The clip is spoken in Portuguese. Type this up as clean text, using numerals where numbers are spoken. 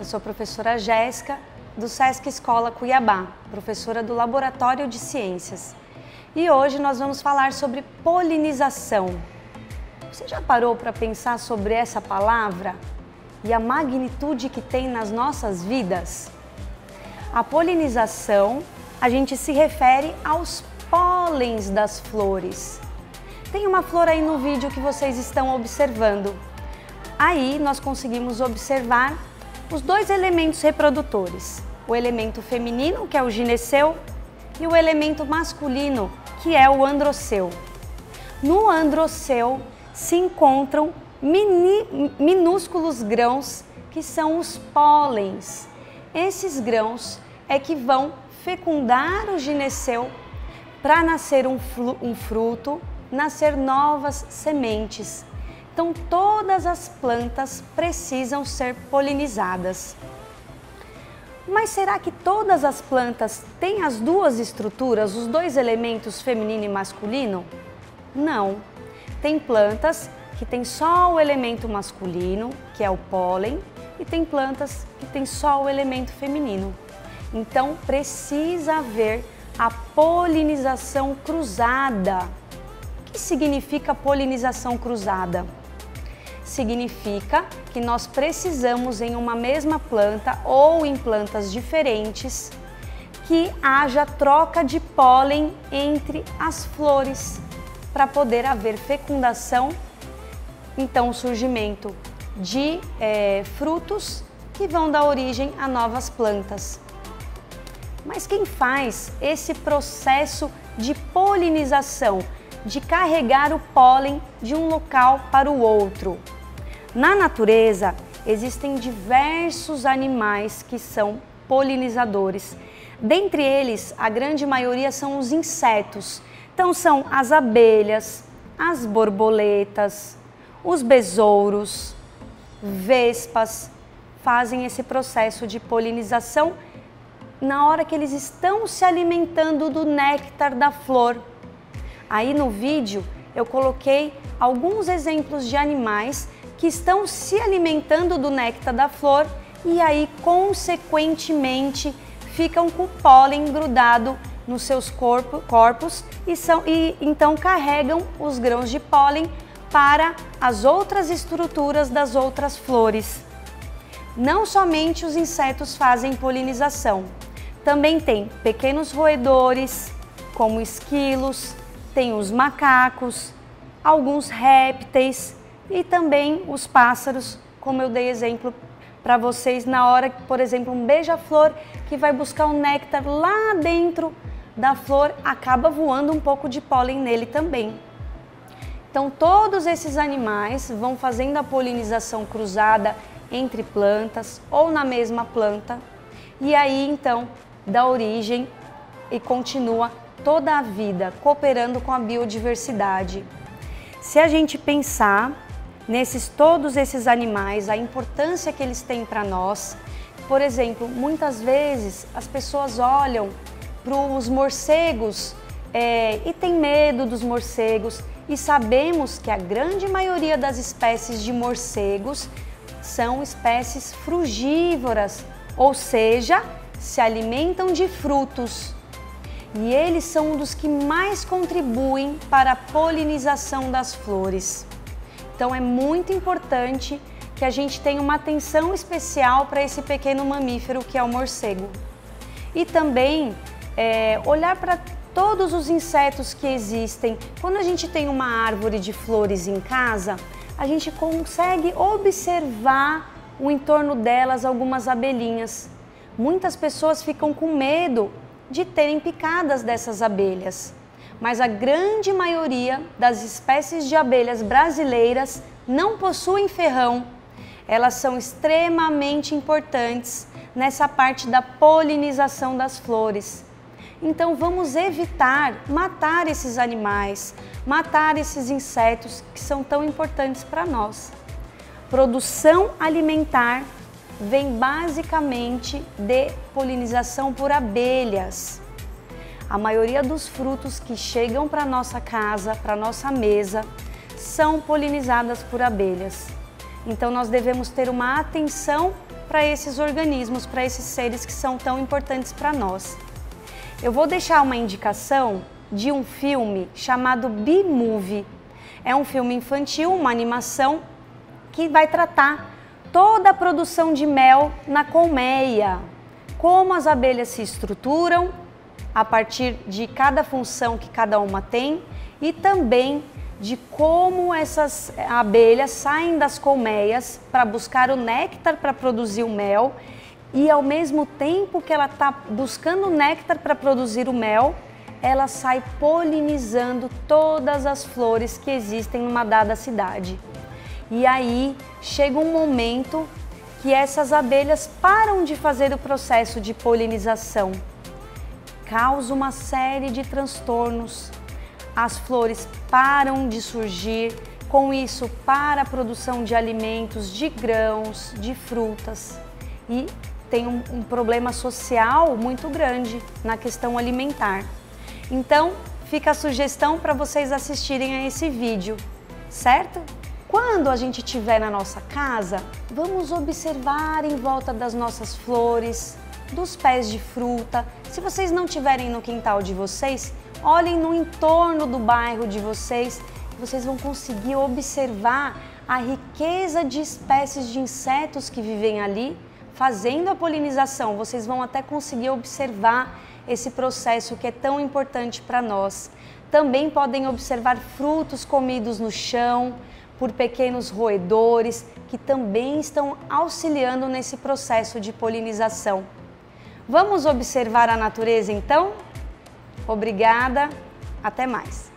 sou a professora Jéssica, do Sesc Escola Cuiabá, professora do Laboratório de Ciências. E hoje nós vamos falar sobre polinização. Você já parou para pensar sobre essa palavra e a magnitude que tem nas nossas vidas? A polinização, a gente se refere aos pólens das flores. Tem uma flor aí no vídeo que vocês estão observando. Aí nós conseguimos observar os dois elementos reprodutores, o elemento feminino, que é o gineceu, e o elemento masculino, que é o androceu. No androceu se encontram minúsculos grãos que são os pólens. Esses grãos é que vão fecundar o gineceu para nascer um fruto, nascer novas sementes. Então todas as plantas precisam ser polinizadas. Mas será que todas as plantas têm as duas estruturas, os dois elementos feminino e masculino? Não. Tem plantas que têm só o elemento masculino, que é o pólen, e tem plantas que têm só o elemento feminino. Então precisa haver a polinização cruzada. O que significa polinização cruzada? Significa que nós precisamos em uma mesma planta ou em plantas diferentes que haja troca de pólen entre as flores para poder haver fecundação, então o surgimento de frutos que vão dar origem a novas plantas. Mas quem faz esse processo de polinização, de carregar o pólen de um local para o outro? Na natureza, existem diversos animais que são polinizadores. Dentre eles, a grande maioria são os insetos. Então, são as abelhas, as borboletas, os besouros, vespas, fazem esse processo de polinização na hora que eles estão se alimentando do néctar da flor. Aí no vídeo eu coloquei alguns exemplos de animais que estão se alimentando do néctar da flor e aí, consequentemente, ficam com o pólen grudado nos seus corpos e então carregam os grãos de pólen para as outras estruturas das outras flores. Não somente os insetos fazem polinização, também tem pequenos roedores, como esquilos, tem os macacos, alguns répteis, e também os pássaros, como eu dei exemplo para vocês na hora, por exemplo, um beija-flor que vai buscar o néctar lá dentro da flor, acaba voando um pouco de pólen nele também. Então todos esses animais vão fazendo a polinização cruzada entre plantas ou na mesma planta, e aí então dá origem e continua toda a vida cooperando com a biodiversidade. Se a gente pensar todos esses animais, a importância que eles têm para nós. Por exemplo, muitas vezes as pessoas olham para os morcegos e têm medo dos morcegos, e sabemos que a grande maioria das espécies de morcegos são espécies frugívoras, ou seja, se alimentam de frutos. E eles são um dos que mais contribuem para a polinização das flores. Então é muito importante que a gente tenha uma atenção especial para esse pequeno mamífero que é o morcego. E também olhar para todos os insetos que existem. Quando a gente tem uma árvore de flores em casa, a gente consegue observar o entorno delas algumas abelhinhas. Muitas pessoas ficam com medo de terem picadas dessas abelhas. Mas a grande maioria das espécies de abelhas brasileiras não possuem ferrão. Elas são extremamente importantes nessa parte da polinização das flores. Então vamos evitar matar esses animais, matar esses insetos que são tão importantes para nós. Produção alimentar vem basicamente de polinização por abelhas. A maioria dos frutos que chegam para nossa casa, para nossa mesa, são polinizadas por abelhas. Então nós devemos ter uma atenção para para esses organismos, para esses seres que são tão importantes para nós. Eu vou deixar uma indicação de um filme chamado Bee Movie. É um filme infantil, uma animação que vai tratar toda a produção de mel na colmeia, como as abelhas se estruturam a partir de cada função que cada uma tem e também de como essas abelhas saem das colmeias para buscar o néctar para produzir o mel e ao mesmo tempo que ela está buscando o néctar para produzir o mel, ela sai polinizando todas as flores que existem numa dada cidade. E aí chega um momento que essas abelhas param de fazer o processo de polinização. Causa uma série de transtornos. As flores param de surgir, com isso para a produção de alimentos, de grãos, de frutas. E tem um problema social muito grande na questão alimentar. Então, fica a sugestão para vocês assistirem a esse vídeo, certo? Quando a gente estiver na nossa casa, vamos observar em volta das nossas flores, dos pés de fruta. Se vocês não tiverem no quintal de vocês, olhem no entorno do bairro de vocês, vocês vão conseguir observar a riqueza de espécies de insetos que vivem ali, fazendo a polinização. Vocês vão até conseguir observar esse processo que é tão importante para nós. Também podem observar frutos comidos no chão por pequenos roedores que também estão auxiliando nesse processo de polinização. Vamos observar a natureza então? Obrigada, até mais!